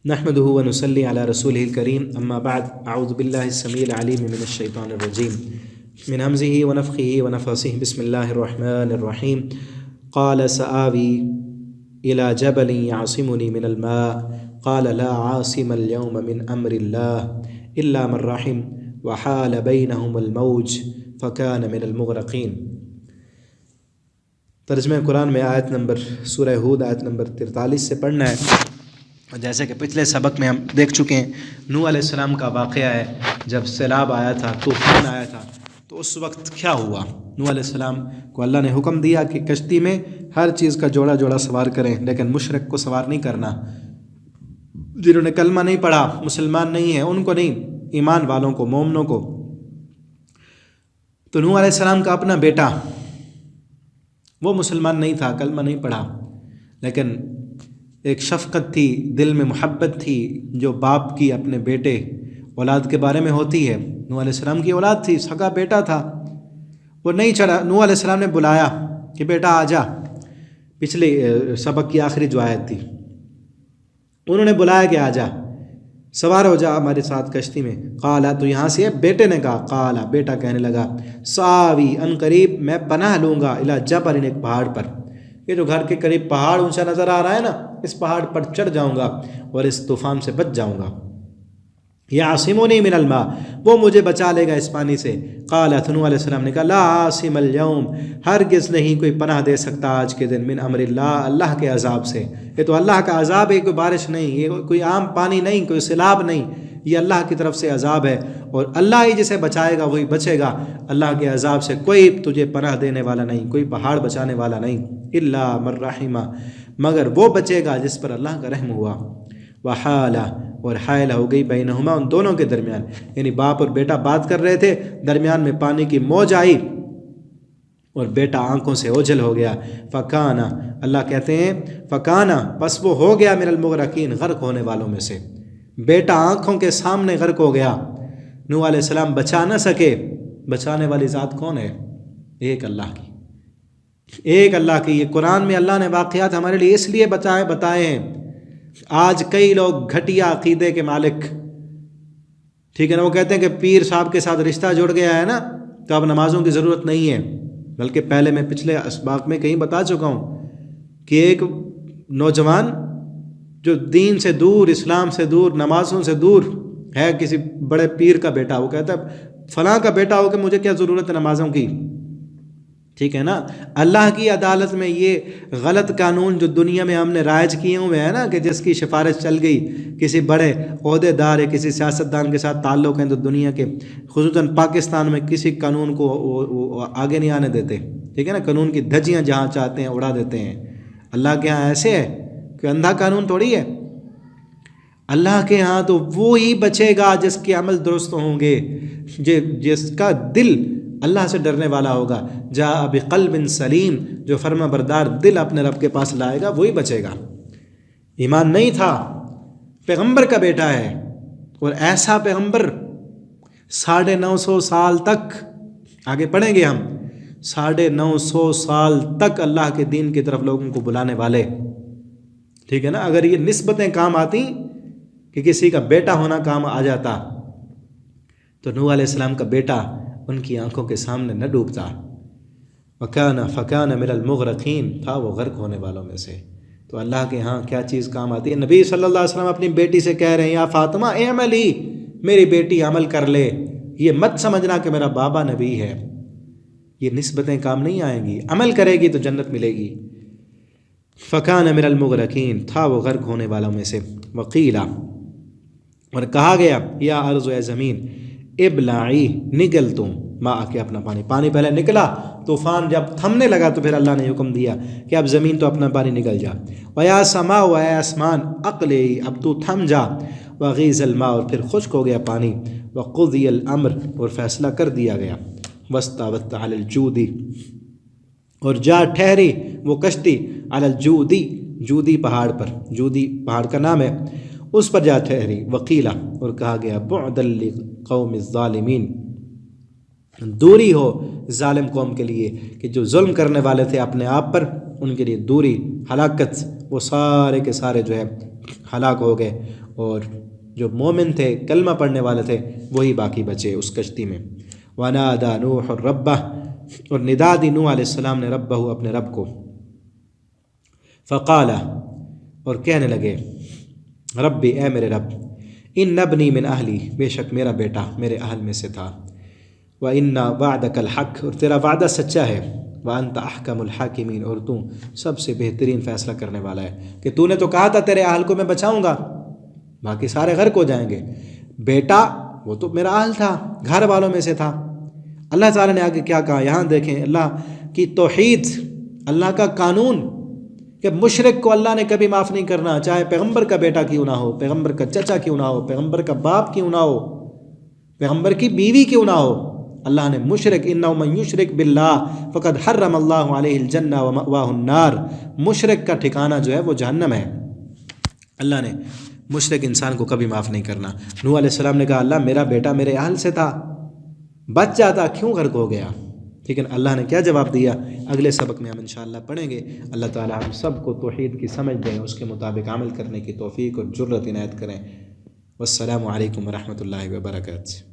نحمده ونصلي على رسوله الكريم اما بعد اعوذ بالله السميع العليم من الشيطان الرجيم من همزه ونفخه ونفثه بسم الله الرحمن الرحيم قال سآوي إلى جبل يعصمني من الماء قال لا عاصم اليوم من أمر الله إلا من رحم وحال بينهم الموج فكان من المغرقين۔ ترجمہ قرآن میں آیت نمبر سورہ ہود آیت نمبر 43 سے پڑھنا ہے۔ جیسے کہ پچھلے سبق میں ہم دیکھ چکے ہیں، نوح علیہ السلام کا واقعہ ہے جب سیلاب آیا تھا، طوفان آیا تھا، تو اس وقت کیا ہوا۔ نوح علیہ السلام کو اللہ نے حکم دیا کہ کشتی میں ہر چیز کا جوڑا جوڑا سوار کریں، لیکن مشرک کو سوار نہیں کرنا، جنہوں نے کلمہ نہیں پڑھا، مسلمان نہیں ہیں، ان کو نہیں، ایمان والوں کو، مومنوں کو۔ تو نوح علیہ السلام کا اپنا بیٹا، وہ مسلمان نہیں تھا، کلمہ نہیں پڑھا، لیکن ایک شفقت تھی، دل میں محبت تھی جو باپ کی اپنے بیٹے اولاد کے بارے میں ہوتی ہے۔ نوح علیہ السلام کی اولاد تھی، سگا بیٹا تھا، وہ نہیں چڑھا۔ نوح علیہ السلام نے بلایا کہ بیٹا آ جا، پچھلے سبق کی آخری جو آیت تھی، انہوں نے بلایا کہ آ جا، سوار ہو جا ہمارے ساتھ کشتی میں۔ قالا، تو یہاں سے بیٹے نے کہا، قالا، بیٹا کہنے لگا، ساوی، ان قریب میں پناہ لوں گا، الی جبل، ایک پہاڑ پر۔ یہ جو گھر کے قریب پہاڑ اونچا نظر آ رہا ہے نا، اس پہاڑ پر چڑھ جاؤں گا اور اس طوفان سے بچ جاؤں گا۔ یعصمنی من الماء، وہ مجھے بچا لے گا اس پانی سے۔ قال، نوح علیہ السلام نے کہا، لا عاصم اليوم، ہرگز نہیں کوئی پناہ دے سکتا آج کے دن، من امر اللہ، اللہ کے عذاب سے۔ یہ تو اللہ کا عذاب ہے، کوئی بارش نہیں، یہ کوئی عام پانی نہیں، کوئی سیلاب نہیں، یہ اللہ کی طرف سے عذاب ہے، اور اللہ ہی جسے بچائے گا وہی بچے گا۔ اللہ کے عذاب سے کوئی تجھے پناہ دینے والا نہیں، کوئی پہاڑ بچانے والا نہیں، الا من رحم، مگر وہ بچے گا جس پر اللہ کا رحم ہوا۔ وحال، اور حائل ہو گئی، بینہما، ان دونوں کے درمیان، یعنی باپ اور بیٹا بات کر رہے تھے، درمیان میں پانی کی موج آئی اور بیٹا آنکھوں سے اوجھل ہو گیا۔ فکانا، اللہ کہتے ہیں فکانا، بس وہ ہو گیا، من المغرقین، غرق ہونے والوں میں سے۔ بیٹا آنکھوں کے سامنے غرق ہو گیا، نوح علیہ السلام بچا نہ سکے۔ بچانے والی ذات کون ہے؟ ایک اللہ کی، ایک اللہ کی۔ یہ قرآن میں اللہ نے واقعات ہمارے لیے اس لیے بتائے ہیں۔ آج کئی لوگ گھٹیا عقیدے کے مالک، ٹھیک ہے نا، وہ کہتے ہیں کہ پیر صاحب کے ساتھ رشتہ جڑ گیا ہے نا تو اب نمازوں کی ضرورت نہیں ہے۔ بلکہ پہلے میں پچھلے اسباق میں کہیں بتا چکا ہوں کہ ایک نوجوان جو دین سے دور، اسلام سے دور، نمازوں سے دور ہے، کسی بڑے پیر کا بیٹا، وہ کہتا ہے فلاں کا بیٹا ہو کہ مجھے کیا ضرورت ہے نمازوں کی، ٹھیک ہے نا۔ اللہ کی عدالت میں یہ غلط قانون جو دنیا میں ہم نے رائج کیے ہوئے ہیں نا، کہ جس کی سفارش چل گئی، کسی بڑے عہدے دار یا کسی سیاستدان کے ساتھ تعلق ہیں تو دنیا کے، خصوصاً پاکستان میں کسی قانون کو وہ آگے نہیں آنے دیتے، ٹھیک ہے نا، قانون کی دھجیاں جہاں چاہتے ہیں اڑا دیتے ہیں۔ اللہ کے ہاں ایسے ہے کہ اندھا قانون تھوڑی ہے، اللہ کے ہاں تو وہی بچے گا جس کے عمل درست ہوں گے، جس کا دل اللہ سے ڈرنے والا ہوگا۔ جاء بقلب سلیم، جو فرما بردار دل اپنے رب کے پاس لائے گا وہی بچے گا۔ ایمان نہیں تھا، پیغمبر کا بیٹا ہے، اور ایسا پیغمبر 950 سال تک، آگے پڑھیں گے ہم، 950 سال تک اللہ کے دین کی طرف لوگوں کو بلانے والے، ٹھیک ہے نا۔ اگر یہ نسبتیں کام آتی کہ کسی کا بیٹا ہونا کام آ جاتا تو نوح علیہ السلام کا بیٹا ان کی آنکھوں کے سامنے نہ ڈوبتا۔ فکان من المغرقین، تھا وہ غرق ہونے والوں میں سے۔ تو اللہ کے ہاں کیا چیز کام آتی ہے۔ نبی صلی اللہ علیہ وسلم اپنی بیٹی سے کہہ رہے ہیں، یا فاطمہ اعملی، میری بیٹی عمل کر لے، یہ مت سمجھنا کہ میرا بابا نبی ہے، یہ نسبتیں کام نہیں آئیں گی، عمل کرے گی تو جنت ملے گی۔ فکان من المغرقین، تھا وہ غرق ہونے والوں میں سے۔ وقیلا، اور کہا گیا، یا ارض، اے زمین، ابلعی، نگل تم، ماں کے اپنا پانی۔ پانی پہلے نکلا، طوفان جب تھمنے لگا تو پھر اللہ نے حکم دیا کہ اب زمین تو اپنا پانی نکل جا۔ ویا سما، و اے آسمان، اقلعی، اب تو تھم جا۔ وغیض الماء، اور پھر خشک ہو گیا پانی۔ وقضی الامر، اور فیصلہ کر دیا گیا۔ واستوت علی الجودی، اور جا ٹھہری وہ کشتی، علی الجودی، جودی پہاڑ پر، جودی پہاڑ کا نام ہے، اس پر جا ٹھہری۔ وقیلا، اور کہا گیا، بعدا لقوم الظالمین، دوری ہو ظالم قوم کے لیے، کہ جو ظلم کرنے والے تھے اپنے آپ پر، ان کے لیے دوری، ہلاکت، وہ سارے کے سارے جو ہے ہلاک ہو گئے۔ اور جو مومن تھے کلمہ پڑھنے والے تھے وہی باقی بچے اس کشتی میں۔ وَنَادَى نُوحٌ رَبَّهُ، اور ندا دی نوح علیہ السلام نے ربہ، اپنے رب کو۔ فقال، اور کہنے لگے، ربی، اے میرے رب، ان ابنی من اہلی، بے شک میرا بیٹا میرے اہل میں سے تھا، وَإِنَّ وَعْدَكَ الْحَقُّ، اور تیرا وعدہ سچا ہے، وَأَنْتَ أَحْكَمُ الْحَاكِمِينَ، اور تو سب سے بہترین فیصلہ کرنے والا ہے کہ تو نے تو کہا تھا تیرے اہل کو میں بچاؤں گا، باقی سارے غرق ہو جائیں گے، بیٹا وہ تو میرا اہل تھا، گھر والوں میں سے تھا۔ اللہ تعالیٰ نے آگے کیا کہا، یہاں دیکھیں اللہ کی توحید، اللہ کا قانون کہ مشرک کو اللہ نے کبھی معاف نہیں کرنا، چاہے پیغمبر کا بیٹا کیوں نہ ہو، پیغمبر کا چچا کیوں نہ ہو، پیغمبر کا باپ کیوں نہ ہو، پیغمبر کی بیوی کیوں نہ ہو۔ اللہ نے مشرک، انہ من یشرک باللہ فقد حرم اللہ علیہ الجنہ ومأواہ النار، مشرک کا ٹھکانہ جو ہے وہ جہنم ہے۔ اللہ نے مشرک انسان کو کبھی معاف نہیں کرنا۔ نوح علیہ السلام نے کہا اللہ میرا بیٹا میرے اہل سے تھا، بچ جاتا، کیوں غرق ہو گیا؟ لیکن اللہ نے کیا جواب دیا، اگلے سبق میں ہم انشاءاللہ پڑھیں گے۔ اللہ تعالی ہم سب کو توحید کی سمجھ دیں، اس کے مطابق عمل کرنے کی توفیق اور جرت عنایت کریں۔ والسلام علیکم ورحمۃ اللہ وبرکاتہ۔